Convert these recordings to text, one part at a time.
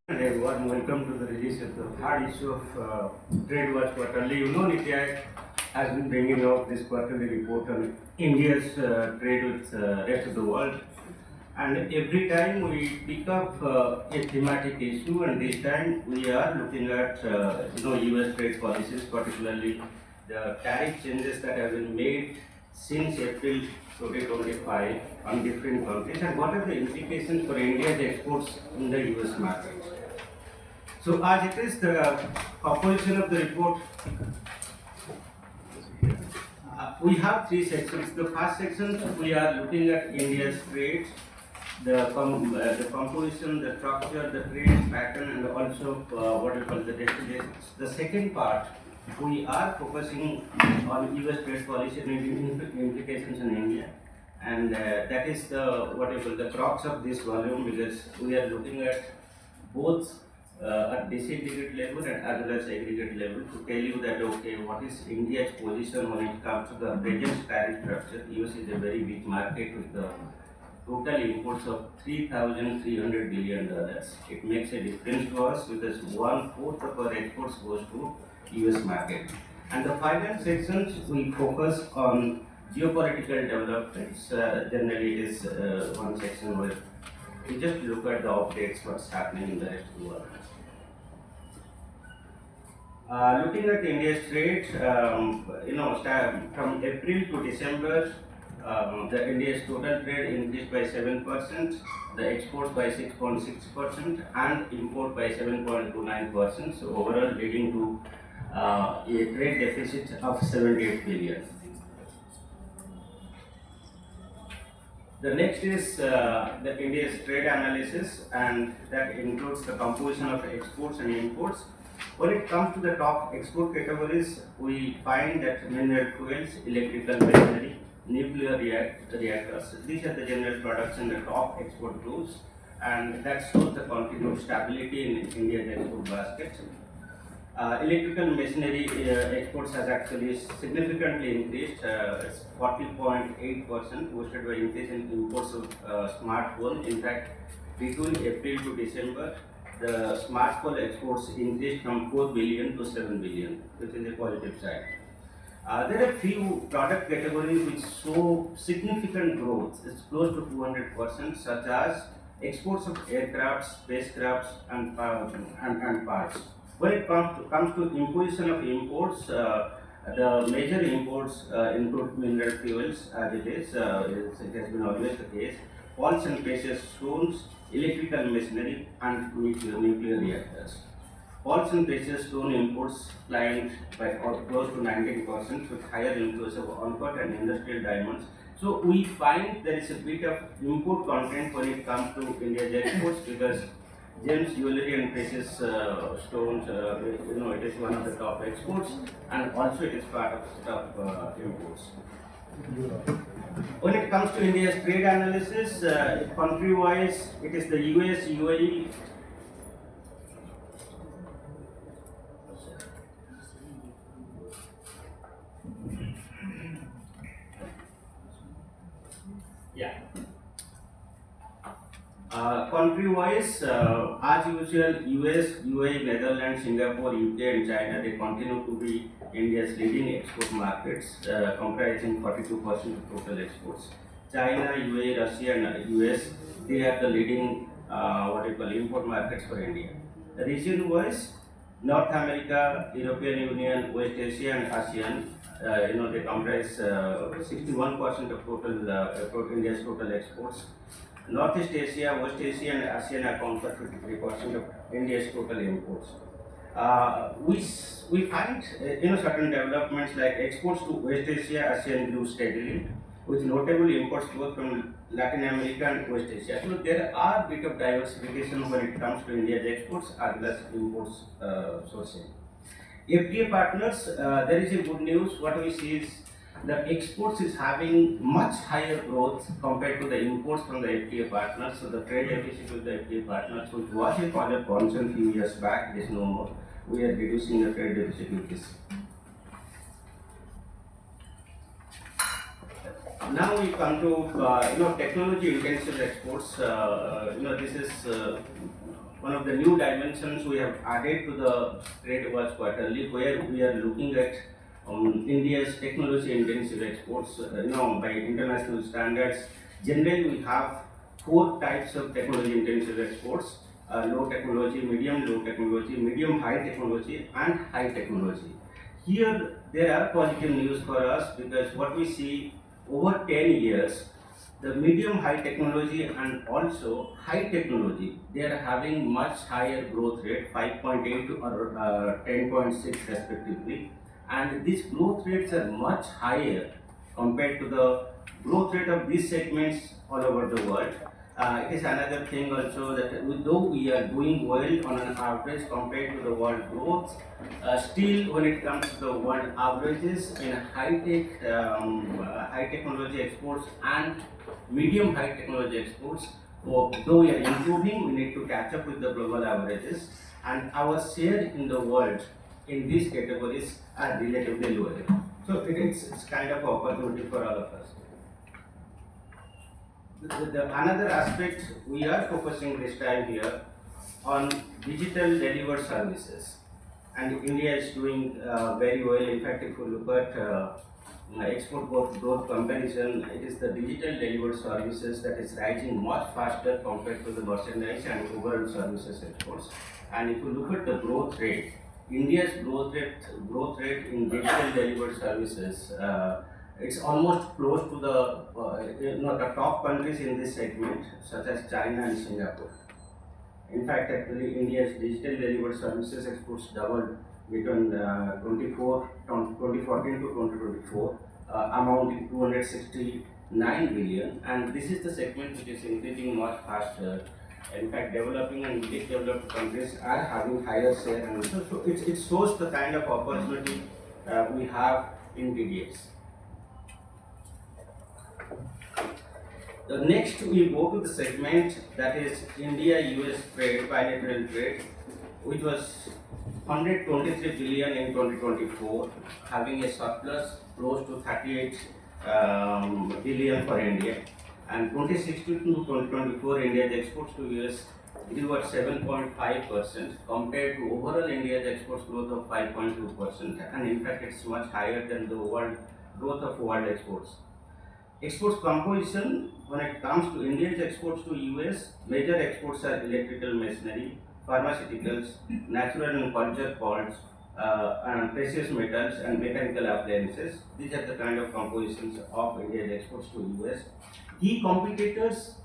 Everyone, welcome to the release of the third issue of Trade Watch Quarterly. You know, Niti Aayog has been bringing out this quarterly report on India's trade with rest of the world. And every time we pick up a thematic issue, and this time we are looking at U.S. trade policies, particularly the tariff changes that have been made since April 2025 on different countries, and what are the implications for India's exports in the U.S. market. So as it is, the composition of the report, we have three sections. The first section, we are looking at India's trade, the composition, the structure, the trade pattern, and also what we call the destinations. The second part, we are focusing on U.S. trade policy and implications in India, and that is the the crux of this volume, because we are looking at both at disaggregate level and as well as aggregate level to tell you that what is India's position when it comes to the present tariff structure. US is a very big market with the total imports of $3,300 billion. It makes a difference to us because 1/4 of our exports goes to US market. And the final sections we focus on geopolitical developments. Generally, it is one section where we just look at the updates, what's happening in the rest of the world. Looking at India's trade, from April to December, the India's total trade increased by 7%, the exports by 6.6%, and import by 7.29%. So overall, leading to a trade deficit of 78 billion. The next is the India's trade analysis, and that includes the composition of exports and imports. When it comes to the top export categories, we find that mineral fuels, electrical machinery, nuclear reactors, these are the general products in the top export groups, and that shows the continued stability in India's export basket. Electrical machinery exports has actually significantly increased. It's 40.8%, boosted by increase in imports of smartphone. In fact, between April to December, the smartphone exports increased from 4 billion to 7 billion, which is a positive side. There are few product categories which show significant growth. It's close to 200%, such as exports of aircrafts, spacecrafts, and parts. When it comes to imposition of imports, the major imports include mineral fuels, as it is. It has been always the case. Pulse and precious stones, electrical machinery, and nuclear reactors. Pulse and precious stone imports climbed by close to 19%, with higher inflows of uncut and industrial diamonds. So we find there is a bit of import content when it comes to India's exports, because gems, jewelry, and precious stones, it is one of the top exports, and also it is part of the top imports. When it comes to India's trade analysis, country-wise, it is the US, UAE. Yeah. Country-wise, as usual, US, UAE, Netherlands, Singapore, UK, and China, they continue to be India's leading export markets, comprising 42% of total exports. China, UAE, Russia, and US, they are the leading import markets for India. Region-wise, North America, European Union, West Asia, and ASEAN, they comprise 61% of total India's total exports. Northeast Asia, West Asia, and ASEAN account for 53% of India's total imports. We find certain developments like exports to West Asia, ASEAN grew steadily, with notable imports both from Latin America and West Asia. So there are a bit of diversification when it comes to India's exports as well as imports sourcing. FTA partners, there is a good news. What we see is the exports is having much higher growth compared to the imports from the FTA partners. So the trade deficit with the FTA partners, which was a project concern few years back, is no more. We are reducing the trade deficit with this. Now we come to technology intensive exports. This is one of the new dimensions we have added to the trade watch quarterly, where we are looking at India's technology intensive exports. By international standards, generally we have four types of technology intensive exports: low technology, medium low technology, medium high technology, and high technology. Here there are positive news for us, because what we see over 10 years, the medium high technology and also high technology, they are having much higher growth rate, 5.8 or 10.6 respectively, and these growth rates are much higher compared to the growth rate of these segments all over the world. It is another thing also that though we are doing well on an average compared to the world growth, still when it comes to the world averages in high technology exports and medium high technology exports, though we are improving, we need to catch up with the global averages, and our share in the world in these categories are relatively lower. So it's kind of an opportunity for all of us. Another aspect we are focusing this time here on digital delivered services, and India is doing very well. In fact, if you look at export growth comparison, it is the digital delivered services that is rising much faster compared to the merchandise and overall services exports. And if you look at the growth rate, India's growth rate in digital delivered services, it's almost close to the top countries in this segment, such as China and Singapore. In fact, actually, India's digital delivered services exports doubled between 2014 to 2024, amounting to 269 billion, and this is the segment which is increasing much faster. In fact, developing and least developed countries are having higher share, and so it shows the kind of opportunity we have in DDX. The next we go to the segment that is India-US trade, bilateral trade, which was 123 billion in 2024, having a surplus close to 38 billion for India. And 2016 to 2024, India's exports to US grew at 7.5% compared to overall India's exports growth of 5.2%, and in fact it's much higher than the world growth of world exports. Exports composition, when it comes to India's exports to US, major exports are electrical machinery, pharmaceuticals, natural and cultured parts, and precious metals and mechanical appliances. These are the kind of compositions of India's exports to US. Key competitors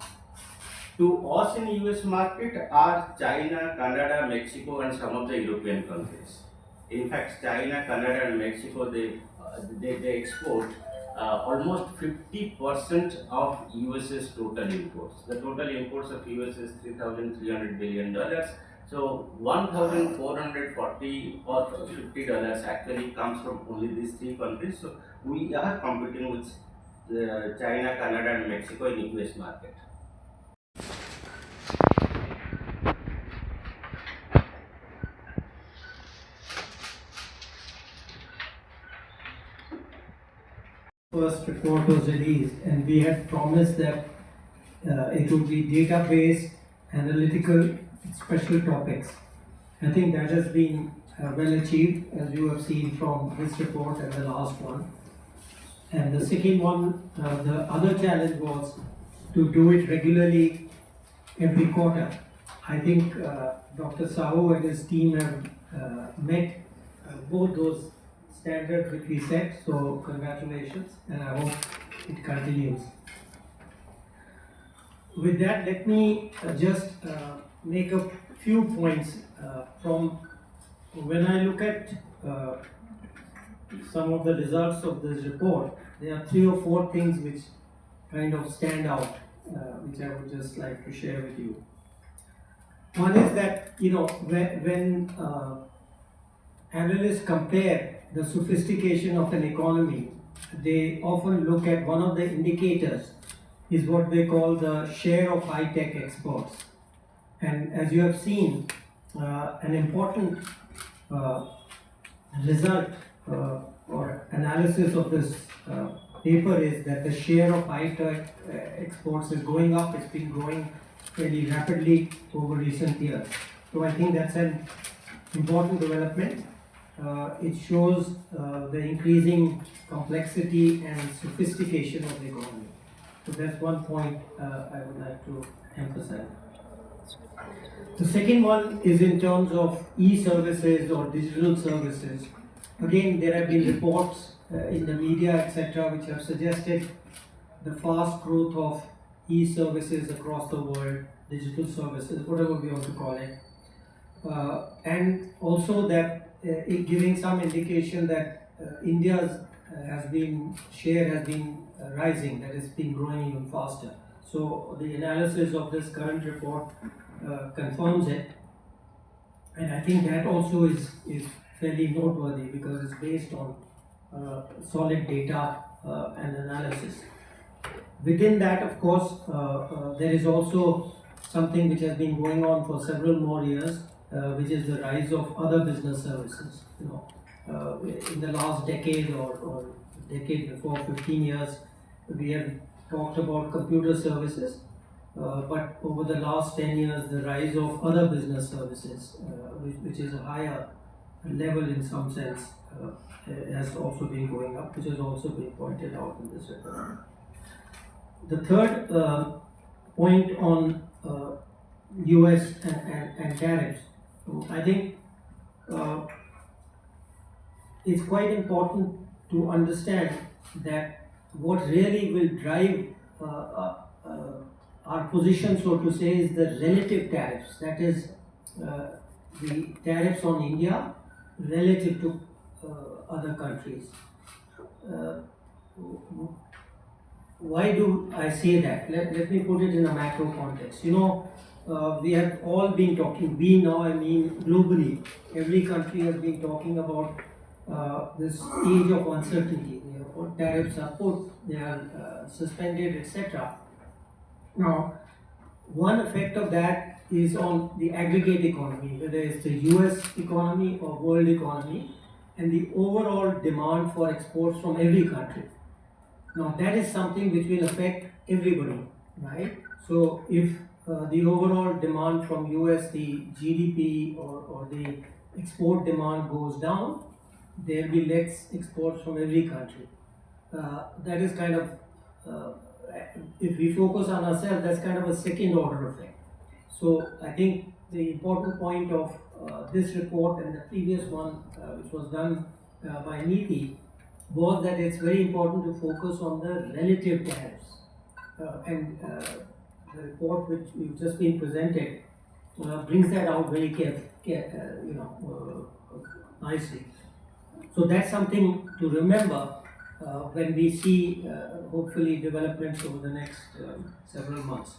to us in US market are China, Canada, Mexico, and some of the European countries. In fact, China, Canada, and Mexico, they export almost 50% of US's total imports. The total imports of US is $3,300 billion. So $1,440 or $50 actually comes from only these three countries. So we are competing with China, Canada, and Mexico in the US market. First report was released, and we had promised that it would be data-based, analytical, special topics. I think that has been well achieved, as you have seen from this report and the last one. And the second one, the other challenge was to do it regularly every quarter. I think Dr. Sahu and his team have met both those standards which we set, so congratulations, and I hope it continues. With that, let me just make a few points from when I look at some of the results of this report. There are 3 or 4 things which kind of stand out, which I would just like to share with you. One is that, when analysts compare the sophistication of an economy, they often look at one of the indicators is what they call the share of high-tech exports. And as you have seen, an important result or analysis of this paper is that the share of high-tech exports is going up. It's been growing fairly rapidly over recent years. So I think that's an important development. It shows the increasing complexity and sophistication of the economy. So that's one point I would like to emphasize. The second one is in terms of e-services or digital services. Again, there have been reports in the media, etc., which have suggested the fast growth of e-services across the world, digital services, whatever we want to call it, and also that it giving some indication that India's share has been rising, that it's been growing even faster. So the analysis of this current report confirms it, and I think that also is fairly noteworthy because it's based on solid data and analysis. Within that, of course, there is also something which has been going on for several more years, which is the rise of other business services. In the last decade or decade before, 15 years, we have talked about computer services, but over the last 10 years, the rise of other business services, which is a higher level in some sense, has also been going up, which has also been pointed out in this report. The third point on US and tariffs, I think it's quite important to understand that what really will drive our position, so to say, is the relative tariffs. That is, the tariffs on India relative to other countries. Why do I say that? Let me put it in a macro context. We have all been talking, we now, I mean globally, every country has been talking about this age of uncertainty. Tariffs are put, they are suspended, etc. Now, one effect of that is on the aggregate economy, whether it's the US economy or world economy, and the overall demand for exports from every country. Now, that is something which will affect everybody, right? So, if the overall demand from US, the GDP or the export demand goes down, there will be less exports from every country. That is kind of, if we focus on ourselves, that's kind of a second order effect. So I think the important point of this report and the previous one, which was done by NITI, was that it's very important to focus on the relative tariffs. And the report which we've just been presented brings that out very nicely. So that's something to remember when we see hopefully developments over the next several months.